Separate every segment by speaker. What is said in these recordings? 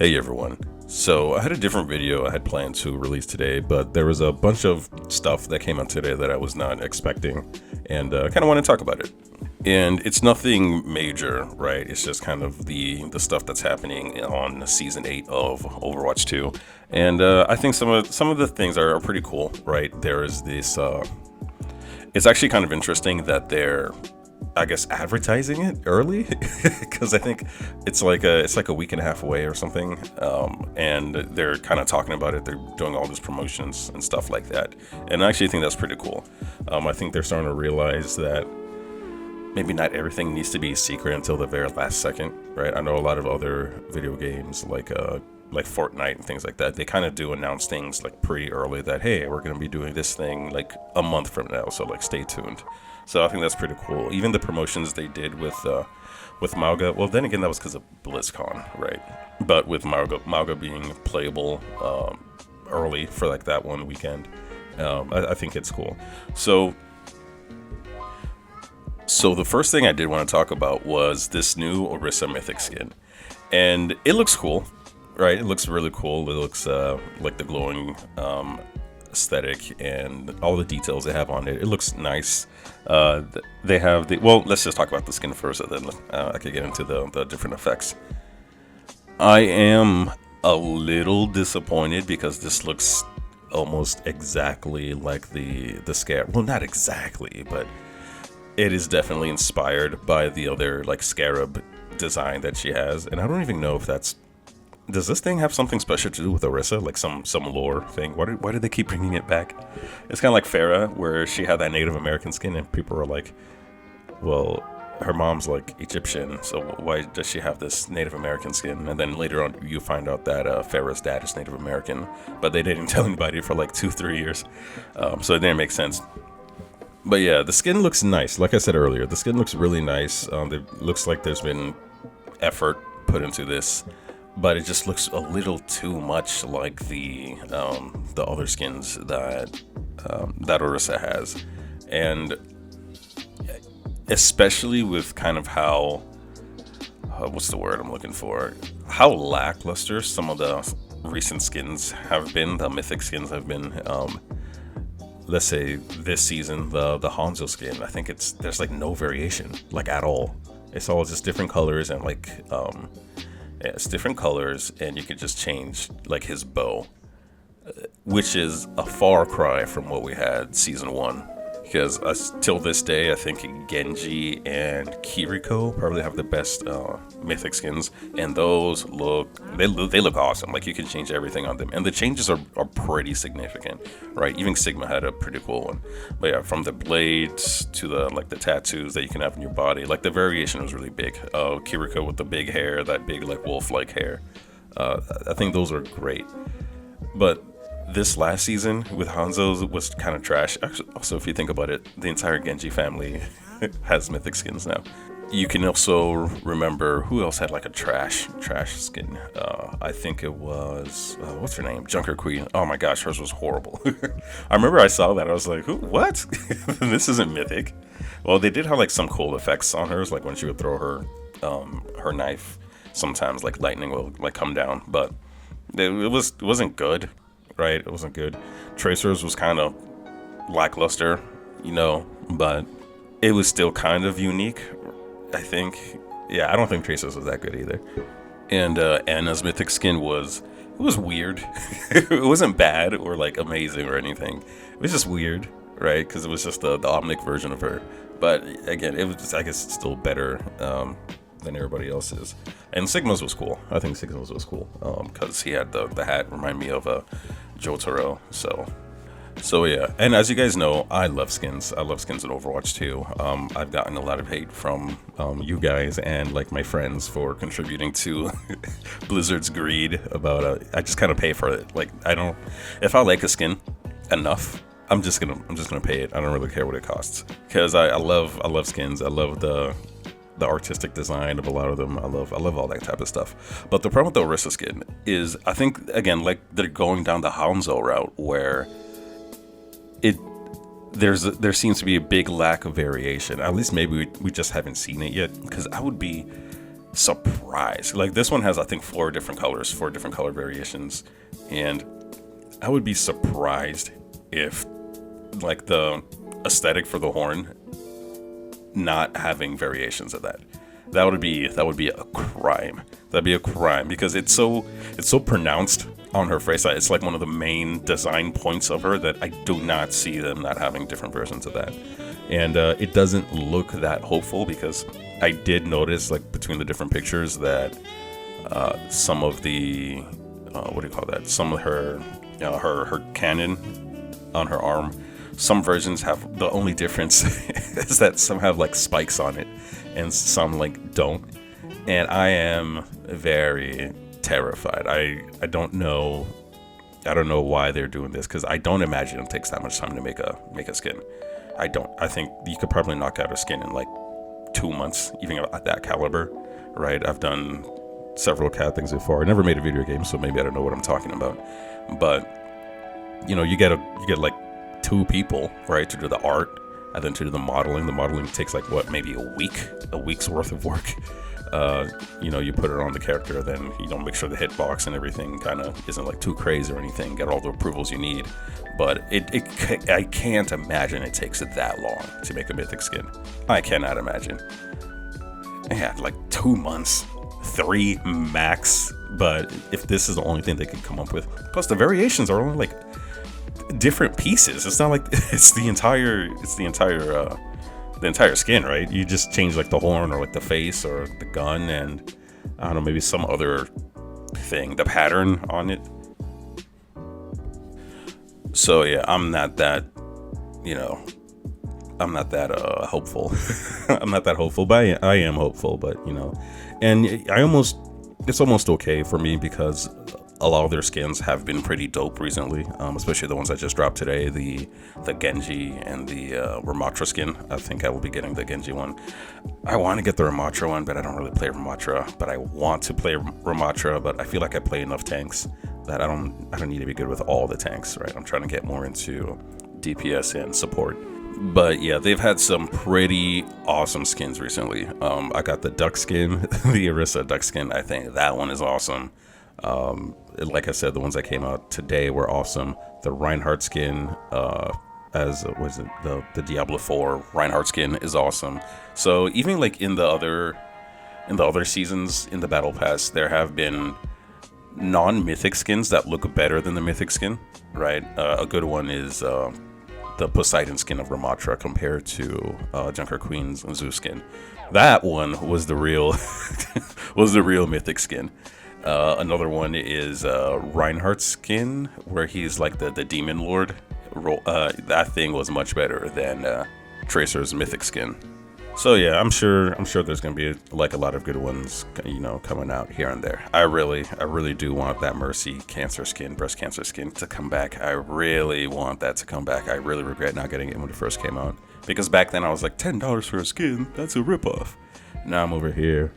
Speaker 1: Hey everyone. So I had a different video I had planned to release today, but there was a bunch of stuff that came out today that I was not expecting, and kind of want to talk about it. And it's nothing major, right? It's just kind of the stuff that's happening on season 8 of Overwatch 2, and I think some of the things are pretty cool, right? There is this. It's actually kind of interesting that they're, I guess, advertising it early because I think it's like a week and a half away or something, and they're kind of talking about it. They're doing all these promotions and stuff like that, and I actually think that's pretty cool. I think they're starting to realize that maybe not everything needs to be secret until the very last second, right? I know a lot of other video games like Fortnite and things like that, they kind of do announce things like pretty early that, hey, we're going to be doing this thing like a month from now, so like stay tuned. So I think that's pretty cool. Even the promotions they did with Mauga, well, then again, that was because of BlizzCon, right? But with Mauga being playable early for like that one weekend, I think it's cool. So the first thing I did want to talk about was this new Orisa Mythic skin, and it looks cool, right? It looks really cool. It looks like the glowing aesthetic and all the details they have on it. It looks nice. They have well, let's just talk about the skin first, and then I could get into the different effects. I am a little disappointed because this looks almost exactly like the Scarab. Well, not exactly, but it is definitely inspired by the other like Scarab design that she has, and I don't even know if that's. Does this thing have something special to do with Orisa, like some lore thing? Why do they keep bringing it back? It's kind of like Farah, where she had that Native American skin, and people are like, well, her mom's like Egyptian, so why does she have this Native American skin? And then later on, you find out that Farah's dad is Native American, but they didn't tell anybody for like 2-3 years, so it didn't make sense. But yeah, the skin looks nice. Like I said earlier, the skin looks really nice. It looks like there's been effort put into this, but it just looks a little too much like the other skins that Orisa has, and especially with kind of how what's the word I'm looking for? How lackluster some of the recent skins have been. The mythic skins have been. Let's say this season, the Hanzo skin, I think there's like no variation, like at all. It's all just different colors and like it's different colors, and you could just change like his bow, which is a far cry from what we had season 1. Because till this day, I think Genji and Kiriko probably have the best mythic skins, and those look awesome. Like you can change everything on them, and the changes are pretty significant, right? Even Sigma had a pretty cool one. But yeah, from the blades to the tattoos that you can have on your body, like the variation was really big. Kiriko with the big hair, that big like wolf-like hair. I think those are great, but this last season with Hanzo's was kind of trash. Actually, also, if you think about it, the entire Genji family has mythic skins now. You can also remember who else had like a trash skin. I think it was what's her name, Junker Queen. Oh my gosh, hers was horrible. I remember I saw that. I was like, who? What? This isn't mythic. Well, they did have like some cool effects on hers, like when she would throw her knife. Sometimes like lightning will like come down, but it wasn't good. Right, it wasn't good. Tracer's was kind of lackluster, but it was still kind of unique, I think. Yeah, I don't think Tracer's was that good either. And Anna's mythic skin was weird. It wasn't bad or like amazing or anything. It was just weird, right? Because it was just the Omnic version of her. But again, it was just, I guess, still better than everybody else's. And Sigma's was cool. I think Sigma's was cool because he had the hat remind me of Jotaro. So yeah. And as you guys know, I love skins. I love skins in Overwatch 2. I've gotten a lot of hate from you guys and like my friends for contributing to Blizzard's greed about I just kind of pay for it. Like if I like a skin enough, I'm just gonna pay it. I don't really care what it costs because I love skins. I love the artistic design of a lot of them. I love all that type of stuff. But the problem with the Orisa skin is, I think, again, like they're going down the Hanzo route where there seems to be a big lack of variation. At least maybe we just haven't seen it yet. Because I would be surprised. Like, this one has, I think, 4 different color variations, and I would be surprised if, like, the aesthetic for the horn not having variations of that. That would be a crime. That'd be a crime, because it's so pronounced on her face. It's like one of the main design points of her that I do not see them not having different versions of that. And it doesn't look that hopeful, because I did notice, like, between the different pictures that some of the what do you call that? Some of her her cannon on her arm. Some versions have, the only difference is that some have like spikes on it and some like don't. And I am very terrified. I don't know why they're doing this, because I don't imagine it takes that much time to make a skin. I don't. I think you could probably knock out a skin in like 2 months, even at that caliber, right? I've done several cat things before. I never made a video game, so maybe I don't know what I'm talking about. But you know, you get like 2 people, right, to do the art and then to do the modeling. The modeling takes like what, maybe a week's worth of work. You know, you put it on the character, then you know, make sure the hitbox and everything kind of isn't like too crazy or anything. Get all the approvals you need, but I can't imagine it takes it that long to make a mythic skin. I cannot imagine. Yeah, like 2 months, 3 max. But if this is the only thing they could come up with, plus the variations are only like different pieces. It's not like it's the entire skin, right? You just change like the horn or like the face or the gun and I don't know, maybe some other thing, the pattern on it. So yeah, I'm not that hopeful. I'm not that hopeful, but I am hopeful. But you know, and it's almost okay for me, because a lot of their skins have been pretty dope recently, especially the ones I just dropped today, the Genji and the Ramatra skin. I think I will be getting the Genji one. I want to get the Ramatra one, but I don't really play Ramatra. But I want to play Ramatra, but I feel like I play enough tanks that I don't need to be good with all the tanks, right? I'm trying to get more into DPS and support. But yeah, they've had some pretty awesome skins recently. I got the duck skin, the Orisa duck skin. I think that one is awesome. Like I said, the ones that came out today were awesome. The Reinhardt skin, the Diablo 4 Reinhardt skin is awesome. So even like in the other seasons in the Battle Pass, there have been non-mythic skins that look better than the mythic skin, right? A good one is the Poseidon skin of Ramatra compared to Junker Queen's Zeus skin. That one was the real mythic skin. Another one is Reinhardt's skin, where he's like the demon lord. That thing was much better than Tracer's mythic skin. So yeah, I'm sure there's gonna be like a lot of good ones, you know, coming out here and there. I really do want that Mercy cancer skin, breast cancer skin to come back. I really want that to come back. I really regret not getting it when it first came out, because back then I was like, $10 for a skin, that's a ripoff. Now I'm over here,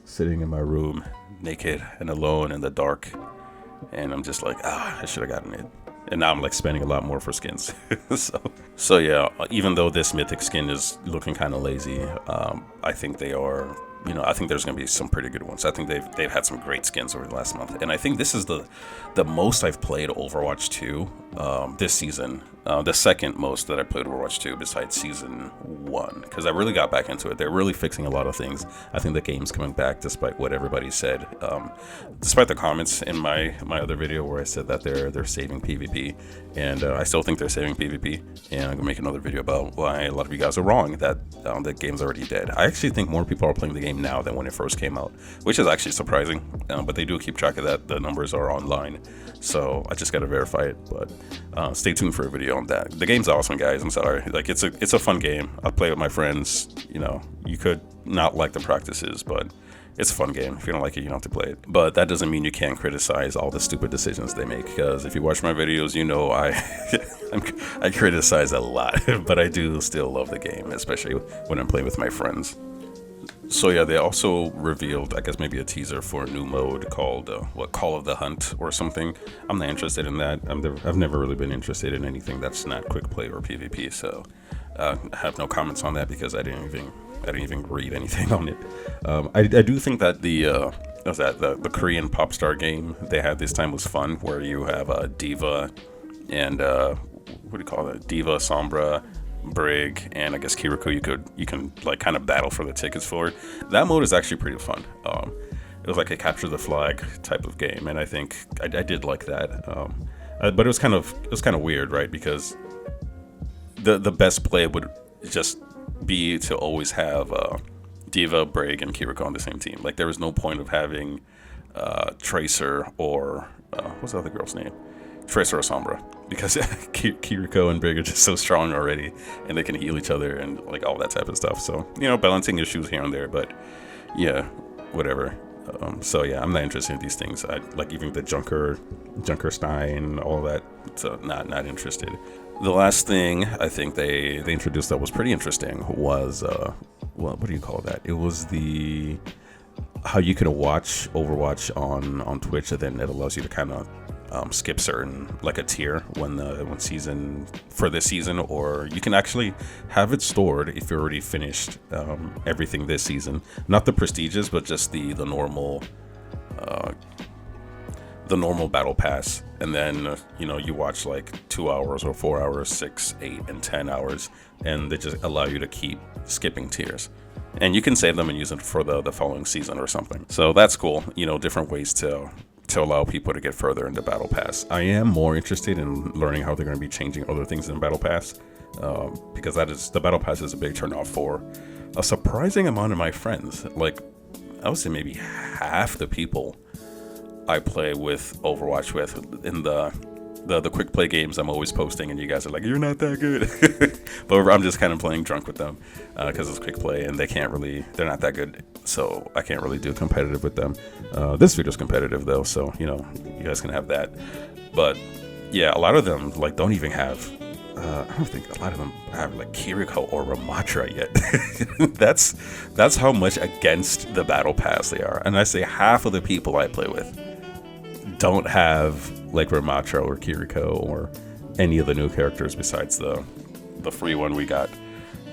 Speaker 1: sitting in my room, naked and alone in the dark, and I'm just like, I should have gotten it. And now I'm like spending a lot more for skins. so yeah, even though this mythic skin is looking kind of lazy, I think they are, you know, I think there's gonna be some pretty good ones. I think they've had some great skins over the last month, and I think this is the most I've played Overwatch 2 this season. The second most that I played Overwatch 2 besides season 1, because I really got back into it. They're really fixing a lot of things. I think the game's coming back despite what everybody said. Despite the comments in my other video where I said that they're saving PvP, and I still think they're saving PvP. And I'm gonna make another video about why a lot of you guys are wrong, that the game's already dead. I actually think more people are playing the game now than when it first came out, which is actually surprising. But they do keep track of that. The numbers are online, so I just gotta verify it. But stay tuned for a video on that. The game's awesome, guys. I'm sorry. Like, it's a fun game. I play with my friends. You know, you could not like the practices, but it's a fun game. If you don't like it, you don't have to play it. But that doesn't mean you can't criticize all the stupid decisions they make, because if you watch my videos, you know I criticize a lot, but I do still love the game, especially when I'm playing with my friends. So yeah, they also revealed, I guess, maybe a teaser for a new mode called Call of the Hunt or something. I'm not interested in that. I've never really been interested in anything that's not quick play or PvP. So I have no comments on that, because I didn't even didn't even read anything on it. I do think that the Korean pop star game they had this time was fun, where you have Diva and what do you call it? Diva, Sombra, Brig, and I guess Kiriko. You can like kind of battle for the tickets for. That mode is actually pretty fun. It was like a capture the flag type of game, and I think I did like that. But it was kind of weird, right? Because the best play would just be to always have Diva, Brig, and Kiriko on the same team. Like there was no point of having Tracer or what's the other girl's name? Tracer or Sombra, because Kiriko and Brig are just so strong already, and they can heal each other and like all that type of stuff. So balancing issues here and there, but yeah, whatever. So yeah, I'm not interested in these things. I like even the Junkerstein, all that. So not interested. The last thing I think they introduced that was pretty interesting was what do you call that? It was how you can watch Overwatch on Twitch, and then it allows you to kind of skip certain, like a tier when season for this season, or you can actually have it stored if you're already finished everything this season, not the prestigious, but just the normal battle pass, and then you watch like 2 hours or 4 hours, 6, 8, and 10 hours, and they just allow you to keep skipping tiers, and you can save them and use it for the following season or something. So that's cool. Different ways to allow people to get further into Battle Pass. I am more interested in learning how they're going to be changing other things in Battle Pass, because the Battle Pass is a big turnoff for a surprising amount of my friends. Like I would say maybe half the people I play with Overwatch with in the quick play games I'm always posting, and you guys are like, you're not that good. But I'm just kind of playing drunk with them because it's quick play, and they're not that good, so I can't really do competitive with them. This video's competitive though, so you guys can have that. But yeah, a lot of them like don't even have I don't think a lot of them have like Kiriko or Ramatra yet. That's how much against the battle pass they are. And I say half of the people I play with don't have like Ramatra or Kiriko or any of the new characters besides the free one we got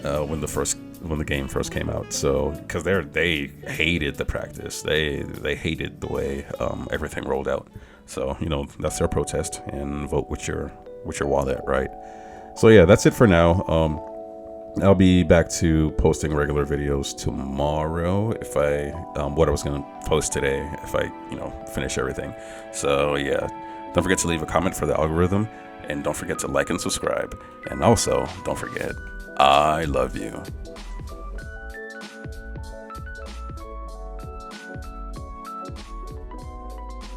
Speaker 1: when the game first came out. So because they hated the practice, they hated the way everything rolled out. So that's their protest, and vote with your wallet, right? So yeah, that's it for now. I'll be back to posting regular videos tomorrow if I what I was gonna post today if I finish everything. So yeah, don't forget to leave a comment for the algorithm, and don't forget to like and subscribe, and also don't forget, I love you.